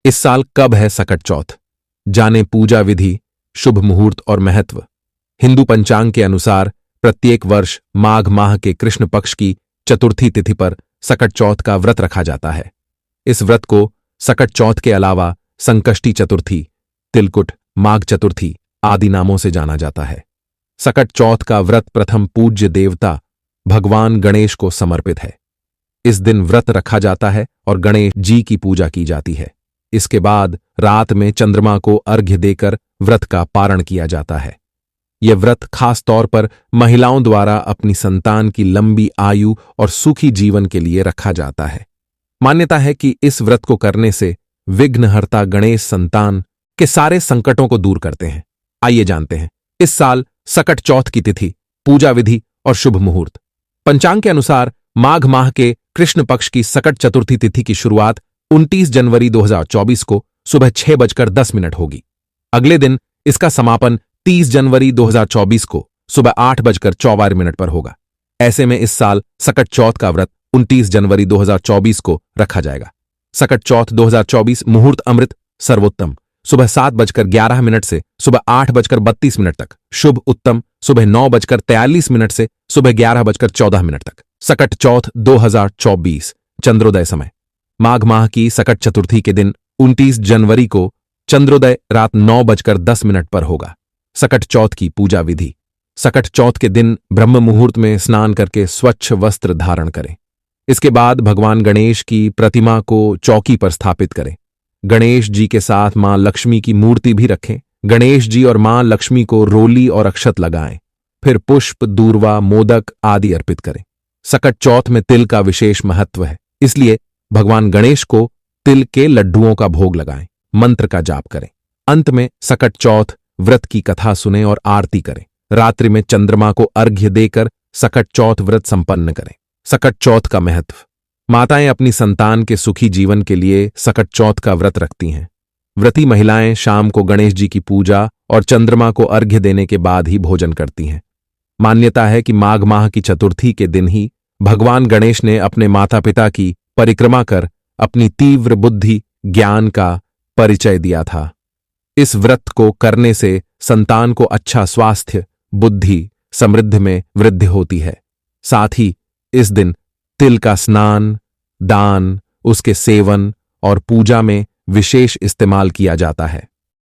इस साल कब है सकट चौथ? जाने पूजा विधि, शुभ मुहूर्त और महत्व। हिंदू पंचांग के अनुसार प्रत्येक वर्ष माघ माह के कृष्ण पक्ष की चतुर्थी तिथि पर सकट चौथ का व्रत रखा जाता है। इस व्रत को सकट चौथ के अलावा संकष्टी चतुर्थी, तिलकुट, माघ चतुर्थी आदि नामों से जाना जाता है। सकट चौथ का व्रत प्रथम पूज्य देवता भगवान गणेश को समर्पित है। इस दिन व्रत रखा जाता है और गणेश जी की पूजा की जाती है। इसके बाद रात में चंद्रमा को अर्घ्य देकर व्रत का पारण किया जाता है। यह व्रत खास तौर पर महिलाओं द्वारा अपनी संतान की लंबी आयु और सुखी जीवन के लिए रखा जाता है। मान्यता है कि इस व्रत को करने से विघ्नहर्ता गणेश संतान के सारे संकटों को दूर करते हैं। आइए जानते हैं इस साल सकट चौथ की तिथि, पूजा विधि और शुभ मुहूर्त। पंचांग के अनुसार माघ माह के कृष्ण पक्ष की सकट चतुर्थी तिथि की शुरुआत 29 जनवरी 2024 को सुबह 6:10 होगी। अगले दिन इसका समापन 30 जनवरी 2024 को सुबह 8:54 पर होगा। ऐसे में इस साल सकट चौथ का व्रत 29 जनवरी 2024 को रखा जाएगा। सकट चौथ 2024 मुहूर्त अमृत सर्वोत्तम सुबह 7:11 से सुबह 8:32 तक, शुभ उत्तम सुबह 9:43 से सुबह 11:14 तक। सकट चौथ 2024 चंद्रोदय समय माघ माह की सकट चतुर्थी के दिन 29 जनवरी को चंद्रोदय रात 9:10 पर होगा। सकट चौथ की पूजा विधि। सकट चौथ के दिन ब्रह्म मुहूर्त में स्नान करके स्वच्छ वस्त्र धारण करें। इसके बाद भगवान गणेश की प्रतिमा को चौकी पर स्थापित करें। गणेश जी के साथ मां लक्ष्मी की मूर्ति भी रखें। गणेश जी और मां लक्ष्मी को रोली और अक्षत लगाएं। फिर पुष्प, दूर्वा, मोदक आदि अर्पित करें। सकट चौथ में तिल का विशेष महत्व है, इसलिए भगवान गणेश को तिल के लड्डुओं का भोग लगाएं। मंत्र का जाप करें। अंत में सकट चौथ व्रत की कथा सुनें और आरती करें। रात्रि में चंद्रमा को अर्घ्य देकर सकट चौथ व्रत संपन्न करें। सकट चौथ का महत्व। माताएं अपनी संतान के सुखी जीवन के लिए सकट चौथ का व्रत रखती हैं। व्रती महिलाएं शाम को गणेश जी की पूजा और चंद्रमा को अर्घ्य देने के बाद ही भोजन करती हैं। मान्यता है कि माघ माह की चतुर्थी के दिन ही भगवान गणेश ने अपने माता पिता की परिक्रमा कर अपनी तीव्र बुद्धि ज्ञान का परिचय दिया था। इस व्रत को करने से संतान को अच्छा स्वास्थ्य, बुद्धि, समृद्धि में वृद्धि होती है। साथ ही इस दिन तिल का स्नान, दान, उसके सेवन और पूजा में विशेष इस्तेमाल किया जाता है।